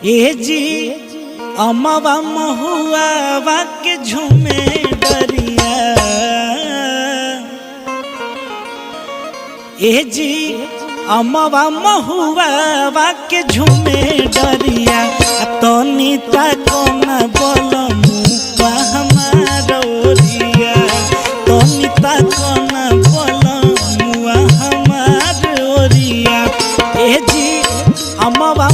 ए जी अमवा महुआ के झूमे डरिया। ए जी अमवा महुआ के झूमे डरिया। तनी ताको न बोलमुआ हमारो रिया। तनी ताको न बोलमुआ हमारो रिया। ए जी अमवा